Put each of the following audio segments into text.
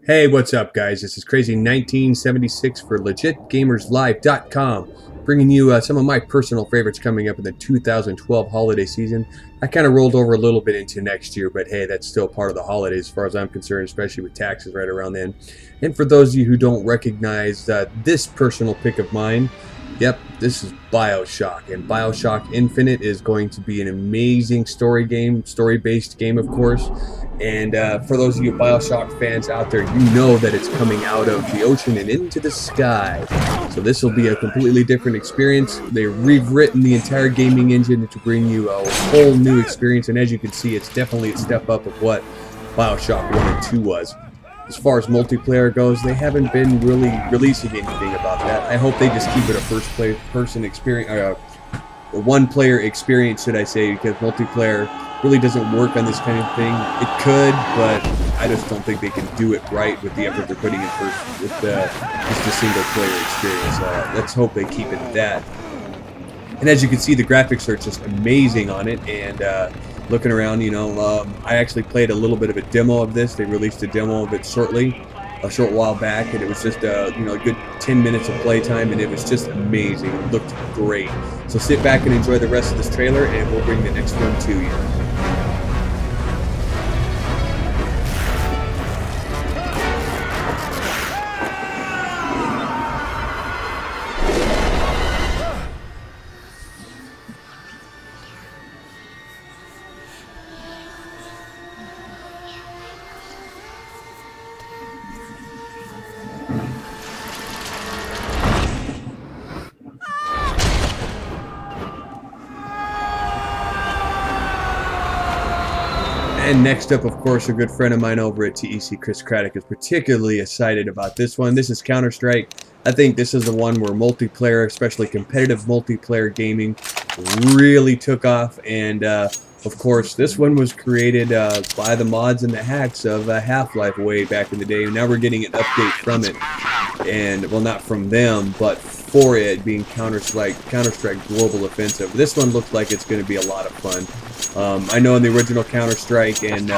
Hey, what's up, guys? This is Crazy 1976 for LegitGamersLive.com, bringing you some of my personal favorites coming up in the 2012 holiday season. I kind of rolled over a little bit into next year, but hey, that's still part of the holidays as far as I'm concerned, especially with taxes right around then. And for those of you who don't recognize this personal pick of mine, yep, this is Bioshock, and Bioshock Infinite is going to be an amazing story-based game, of course. And for those of you Bioshock fans out there, you know that it's coming out of the ocean and into the sky. So this will be a completely different experience. They've rewritten the entire gaming engine to bring you a whole new experience, and as you can see, it's definitely a step up of what Bioshock 1 and 2 was. As far as multiplayer goes, they haven't been really releasing anything about that. I hope they just keep it a first-person experience, a one-player experience, should I say, because multiplayer really doesn't work on this kind of thing. It could, but I just don't think they can do it right with the effort they're putting in first with just a single-player experience. Let's hope they keep it that. And as you can see, the graphics are just amazing on it, and looking around, I actually played a little bit of a demo of this. They released a demo of it a short while back, and it was just a good 10 minutes of playtime, and it was just amazing. It looked great. So sit back and enjoy the rest of this trailer, and we'll bring the next one to you. And next up, of course, a good friend of mine over at TEC, Chris Craddock, is particularly excited about this one. This is CounterStrike. I think this is the one where multiplayer, especially competitive multiplayer gaming, really took off. And, of course, this one was created by the mods and the hacks of Half-Life way back in the day. And now we're getting an update from it. And, well, not from them, but for it, being Counter-Strike Global Offensive. This one looks like it's going to be a lot of fun. I know in the original Counter-Strike and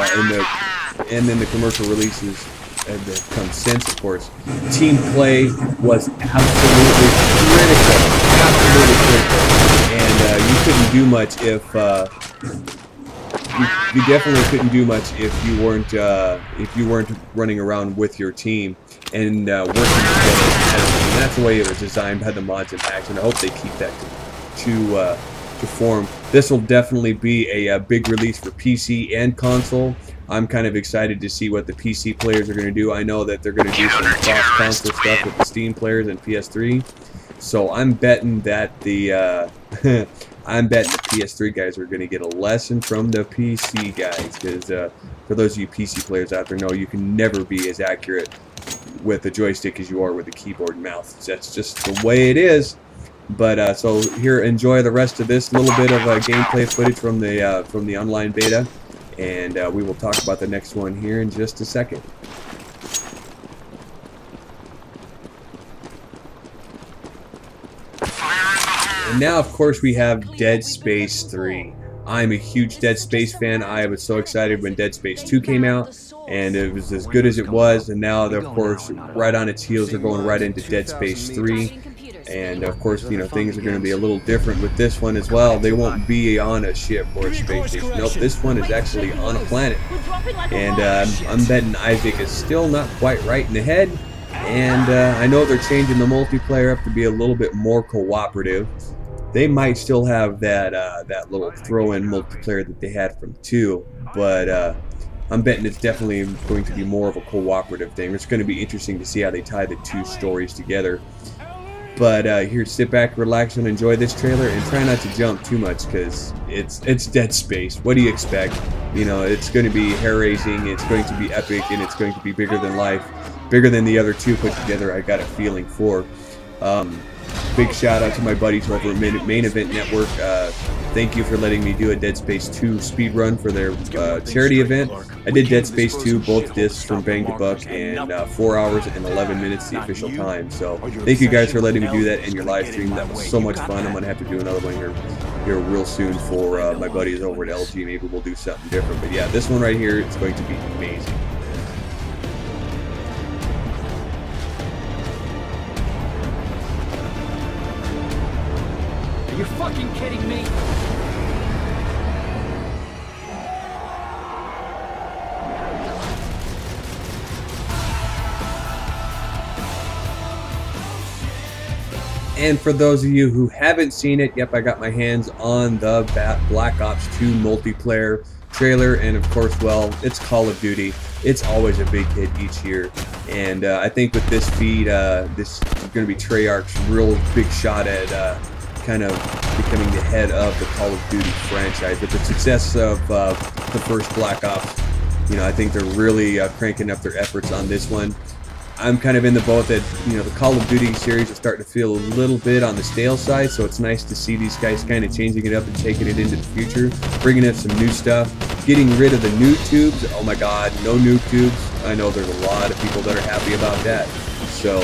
in the commercial releases that have come since, of course, team play was absolutely critical. And you couldn't do much if you definitely couldn't do much if you weren't running around with your team and working together. And that's the way it was designed by the mods and hacks, and I hope they keep that to form. This will definitely be a big release for PC and console. I'm kind of excited to see what the PC players are going to do. I know that they're going to do some cross-console stuff with the Steam players and PS3. So I'm betting that the PS3 guys are going to get a lesson from the PC guys, because for those of you PC players out there, know you can never be as accurate with the joystick as you are with the keyboard and mouse. That's just the way it is. But so here, enjoy the rest of this little bit of gameplay footage from the online beta, and we will talk about the next one here in just a second. And now, of course, we have Dead Space 3. I'm a huge Dead Space fan. I was so excited when Dead Space 2 came out, and it was as good as it was. And now, of course, right on its heels, they're going right into Dead Space 3. And of course, things are going to be a little different with this one as well. They won't be on a ship or a space station. Nope, this one is actually on a planet. And I'm betting Isaac is still not quite right in the head. And I know they're changing the multiplayer up to be a little bit more cooperative. They might still have that little throw-in multiplayer that they had from 2, but I'm betting it's definitely going to be more of a cooperative thing. It's going to be interesting to see how they tie the two stories together. But here, sit back, relax, and enjoy this trailer, and try not to jump too much, because it's Dead Space. What do you expect? It's going to be hair-raising, it's going to be epic, and it's going to be bigger than life, bigger than the other two put together. I got a feeling for. Big shout out to my buddies over at Main Event Network. Thank you for letting me do a Dead Space 2 speed run for their charity event. I did Dead Space 2, both discs from Bang the Buck, and 4 hours and 11 minutes the official time. So thank you guys for letting me do that in your live stream. That was so much fun. I'm going to have to do another one here real soon for my buddies over at LG. Maybe we'll do something different. But yeah, this one right here is going to be amazing. Are you fucking kidding me? And for those of you who haven't seen it, yep, I got my hands on the Black Ops 2 multiplayer trailer, and of course, well, it's Call of Duty. It's always a big hit each year, and I think with this feed, this is going to be Treyarch's real big shot at kind of becoming the head of the Call of Duty franchise. With the success of the first Black Ops, you know, I think they're really cranking up their efforts on this one. I'm kind of in the boat that, you know, the Call of Duty series is starting to feel a little bit on the stale side, so it's nice to see these guys kind of changing it up and taking it into the future, bringing in some new stuff, getting rid of the noob tubes. Oh my god, no noob tubes. I know there's a lot of people that are happy about that. So,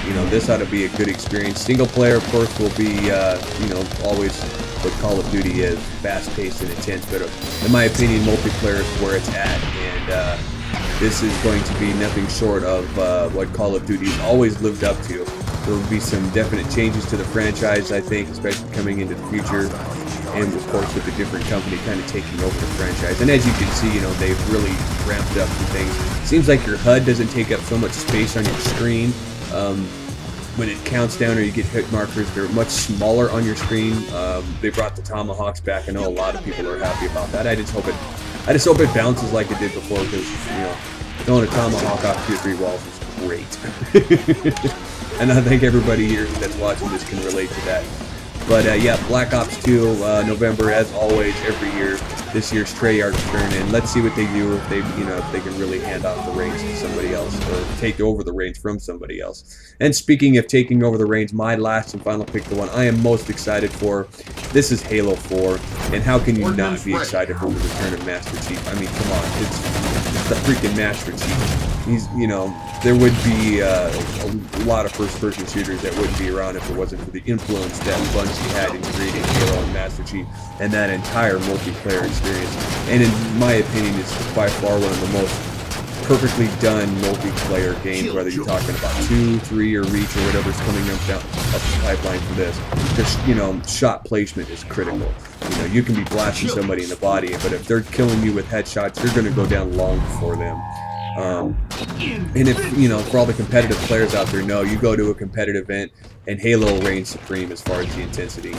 you know, this ought to be a good experience. Single player, of course, will be, you know, always what Call of Duty is, fast-paced and intense, but in my opinion, multiplayer is where it's at, and this is going to be nothing short of what Call of Duty's always lived up to. There will be some definite changes to the franchise, I think, especially coming into the future, and of course with a different company kind of taking over the franchise. And as you can see, you know, they've really ramped up some things. Seems like your HUD doesn't take up so much space on your screen. When it counts down or you get hit markers, they're much smaller on your screen. They brought the tomahawks back. I know a lot of people are happy about that. I just hope it bounces like it did before, because, you know, throwing a tomahawk off 2 or 3 walls is great. And I think everybody here that's watching this can relate to that. But yeah, Black Ops 2, November, as always, every year. This year's Treyarch's turn, and let's see what they do, if they, you know, if they can really hand off the reins to somebody else, or take over the reins from somebody else. And speaking of taking over the reins, my last and final pick, the one I am most excited for, this is Halo 4. And how can you not be excited for the return of Master Chief? I mean, come on, it's the freaking Master Chief. He's, you know, there would be a lot of first-person shooters that wouldn't be around if it wasn't for the influence that Bungie had in creating Halo and Master Chief and that entire multiplayer experience. And in my opinion, it's by far one of the most perfectly done multiplayer games, whether you're talking about 2, 3, or Reach, or whatever's coming up the pipeline for this. Because, you know, shot placement is critical. You know, you can be blasting somebody in the body, but if they're killing you with headshots, you're going to go down long before them. And if, you know, for all the competitive players out there, know, you go to a competitive event and Halo reigns supreme as far as the intensity.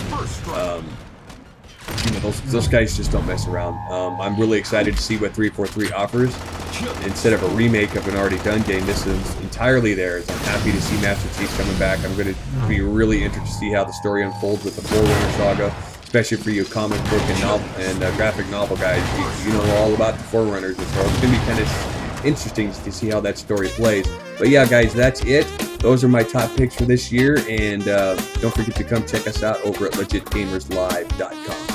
You know, those guys just don't mess around. I'm really excited to see what 343 offers. Instead of a remake of an already done game, this is entirely theirs. I'm happy to see Master Chief coming back. I'm going to be really interested to see how the story unfolds with the Forerunner saga, especially for you comic book and graphic novel guys. You know all about the Forerunners, so it's going to be kind of interesting to see how that story plays. But yeah, guys, that's it. Those are my top picks for this year, and don't forget to come check us out over at legitgamerslive.com.